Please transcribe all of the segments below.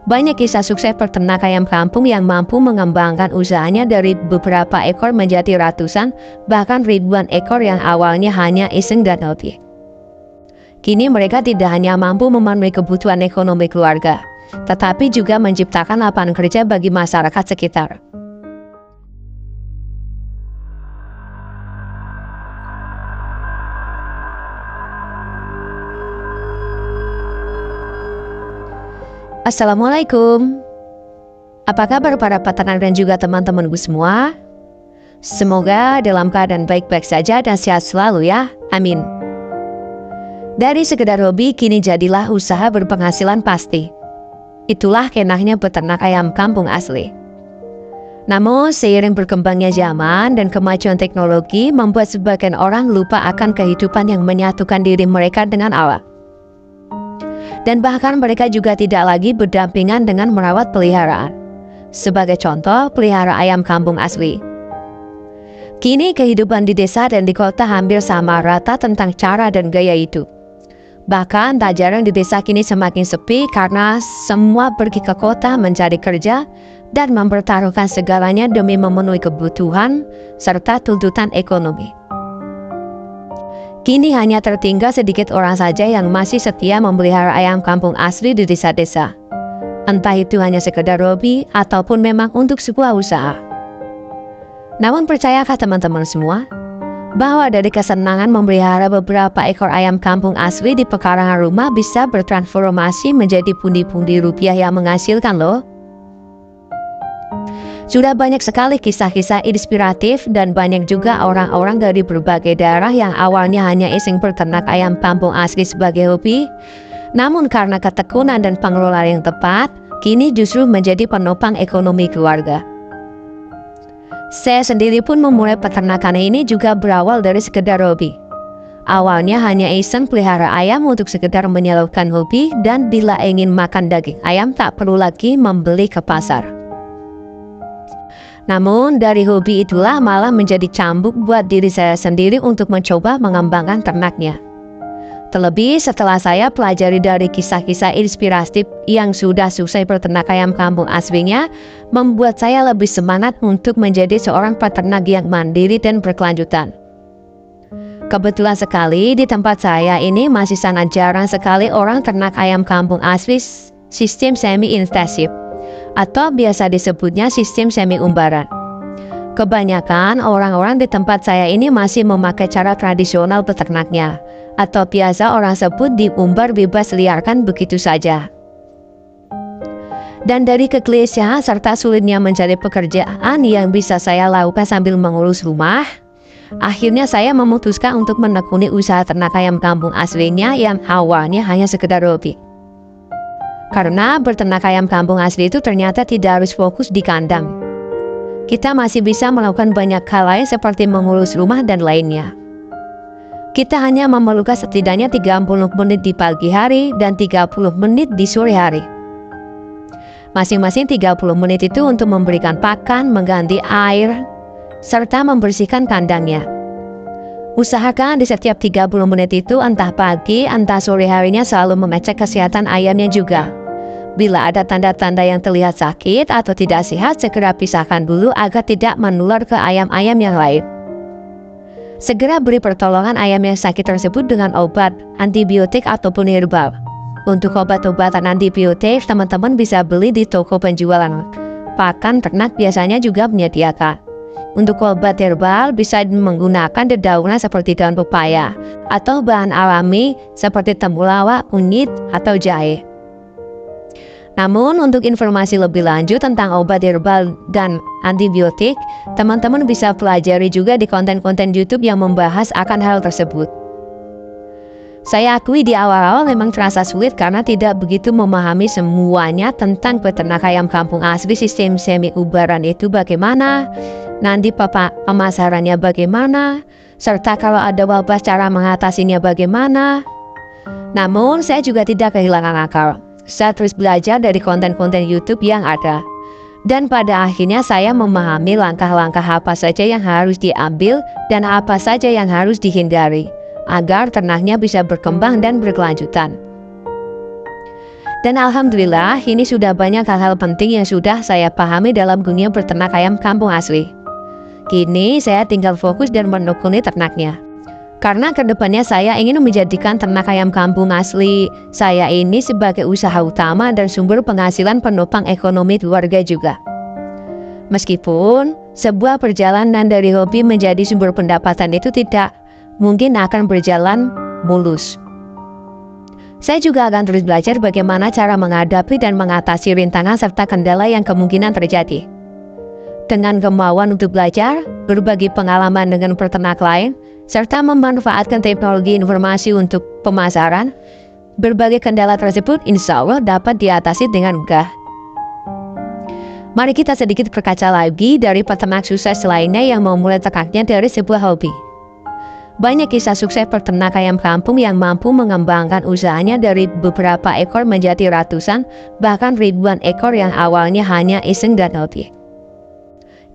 Banyak kisah sukses peternak ayam kampung yang mampu mengembangkan usahanya dari beberapa ekor menjadi ratusan, bahkan ribuan ekor yang awalnya hanya iseng dan hobi. Kini mereka tidak hanya mampu memenuhi kebutuhan ekonomi keluarga, tetapi juga menciptakan lapangan kerja bagi masyarakat sekitar. Assalamualaikum. Apa kabar para peternak dan juga teman-temanku semua? Semoga dalam keadaan baik-baik saja dan sehat selalu ya. Amin. Dari sekedar hobi kini jadilah usaha berpenghasilan pasti. Itulah kenaknya peternak ayam kampung asli. Namun seiring berkembangnya zaman dan kemajuan teknologi membuat sebagian orang lupa akan kehidupan yang menyatukan diri mereka dengan alam. Dan bahkan mereka juga tidak lagi berdampingan dengan merawat peliharaan. Sebagai contoh, pelihara ayam kampung asli. Kini kehidupan di desa dan di kota hampir sama rata tentang cara dan gaya hidup. Bahkan tak jarang di desa kini semakin sepi karena semua pergi ke kota mencari kerja dan mempertaruhkan segalanya demi memenuhi kebutuhan serta tuntutan ekonomi. Kini hanya tertinggal sedikit orang saja yang masih setia memelihara ayam kampung asli di desa-desa. Entah itu hanya sekedar hobi ataupun memang untuk sebuah usaha. Namun percayakah teman-teman semua, bahwa dari kesenangan memelihara beberapa ekor ayam kampung asli di pekarangan rumah bisa bertransformasi menjadi pundi-pundi rupiah yang menghasilkan loh. Sudah banyak sekali kisah-kisah inspiratif dan banyak juga orang-orang dari berbagai daerah yang awalnya hanya iseng peternak ayam kampung asli sebagai hobi, namun karena ketekunan dan pengelolaan yang tepat, kini justru menjadi penopang ekonomi keluarga. Saya sendiri pun memulai peternakan ini juga berawal dari sekedar hobi. Awalnya hanya iseng pelihara ayam untuk sekedar menyalurkan hobi dan bila ingin makan daging ayam tak perlu lagi membeli ke pasar. Namun dari hobi itulah malah menjadi cambuk buat diri saya sendiri untuk mencoba mengembangkan ternaknya. Terlebih setelah saya pelajari dari kisah-kisah inspiratif yang sudah sukses peternak ayam kampung aslinya, membuat saya lebih semangat untuk menjadi seorang peternak yang mandiri dan berkelanjutan. Kebetulan sekali di tempat saya ini masih sangat jarang sekali orang ternak ayam kampung asli sistem semi-intensif, atau biasa disebutnya sistem semi-umbaran. Kebanyakan orang-orang di tempat saya ini masih memakai cara tradisional peternaknya, atau biasa orang sebut diumbar bebas liarkan begitu saja. Dan dari kegelisahan serta sulitnya mencari pekerjaan yang bisa saya lakukan sambil mengurus rumah, akhirnya saya memutuskan untuk menekuni usaha ternak ayam kampung aslinya yang awalnya hanya sekedar hobi. Karena berternak ayam kampung asli itu ternyata tidak harus fokus di kandang. Kita masih bisa melakukan banyak hal lain seperti mengurus rumah dan lainnya. Kita hanya memerlukan setidaknya 30 menit di pagi hari dan 30 menit di sore hari. Masing-masing 30 menit itu untuk memberikan pakan, mengganti air, serta membersihkan kandangnya. Usahakan di setiap 30 menit itu entah pagi, entah sore harinya selalu mengecek kesehatan ayamnya juga. Bila ada tanda-tanda yang terlihat sakit atau tidak sehat, segera pisahkan dulu agar tidak menular ke ayam-ayam yang lain. Segera beri pertolongan ayam yang sakit tersebut dengan obat, antibiotik ataupun herbal. Untuk obat-obatan antibiotik, teman-teman bisa beli di toko penjualan pakan ternak biasanya juga menyediakan. Untuk obat herbal bisa menggunakan dedaunan seperti daun pepaya atau bahan alami seperti temulawak, kunyit, atau jahe. Namun untuk informasi lebih lanjut tentang obat herbal dan antibiotik, teman-teman bisa pelajari juga di konten-konten YouTube yang membahas akan hal tersebut. Saya akui di awal-awal memang terasa sulit karena tidak begitu memahami semuanya tentang peternak ayam kampung asli sistem semi-ubaran itu bagaimana, nanti pemasarannya bagaimana, serta kalau ada wabah cara mengatasinya bagaimana. Namun saya juga tidak kehilangan akal. Saya terus belajar dari konten-konten YouTube yang ada. Dan pada akhirnya saya memahami langkah-langkah apa saja yang harus diambil dan apa saja yang harus dihindari, agar ternaknya bisa berkembang dan berkelanjutan. Dan alhamdulillah ini sudah banyak hal-hal penting yang sudah saya pahami dalam dunia berternak ayam kampung asli. Kini saya tinggal fokus dan menekuni ternaknya. Karena kedepannya saya ingin menjadikan ternak ayam kampung asli saya ini sebagai usaha utama dan sumber penghasilan penopang ekonomi keluarga juga. Meskipun sebuah perjalanan dari hobi menjadi sumber pendapatan itu tidak mungkin akan berjalan mulus. Saya juga akan terus belajar bagaimana cara menghadapi dan mengatasi rintangan serta kendala yang kemungkinan terjadi. Dengan kemauan untuk belajar, berbagi pengalaman dengan peternak lain, serta memanfaatkan teknologi informasi untuk pemasaran, berbagai kendala tersebut insya Allah dapat diatasi dengan mudah. Mari kita sedikit berkaca lagi dari peternak sukses lainnya yang memulai ternaknya dari sebuah hobi. Banyak kisah sukses peternak ayam kampung yang mampu mengembangkan usahanya dari beberapa ekor menjadi ratusan, bahkan ribuan ekor yang awalnya hanya iseng dan hobi.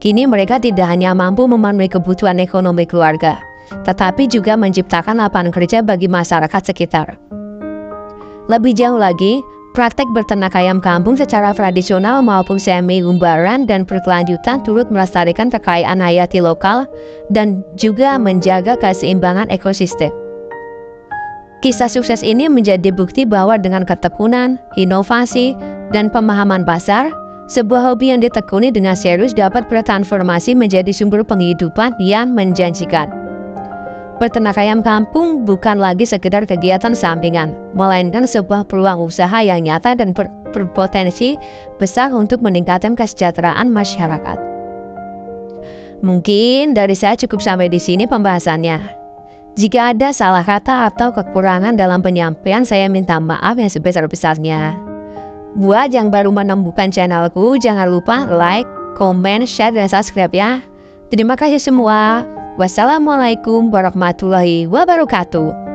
Kini mereka tidak hanya mampu memenuhi kebutuhan ekonomi keluarga, tetapi juga menciptakan lapangan kerja bagi masyarakat sekitar. Lebih jauh lagi, praktek berternak ayam kampung secara tradisional maupun semi-umbaran dan berkelanjutan turut melestarikan kekayaan hayati lokal dan juga menjaga keseimbangan ekosistem. Kisah sukses ini menjadi bukti bahwa dengan ketekunan, inovasi, dan pemahaman pasar, sebuah hobi yang ditekuni dengan serius dapat bertransformasi menjadi sumber penghidupan yang menjanjikan. Peternak ayam kampung bukan lagi sekedar kegiatan sampingan, melainkan sebuah peluang usaha yang nyata dan berpotensi besar untuk meningkatkan kesejahteraan masyarakat. Mungkin dari saya cukup sampai di sini pembahasannya. Jika ada salah kata atau kekurangan dalam penyampaian, saya minta maaf yang sebesar-besarnya. Buat yang baru menemukan channelku, jangan lupa like, komen, share, dan subscribe ya. Terima kasih semua. Wassalamualaikum warahmatullahi wabarakatuh.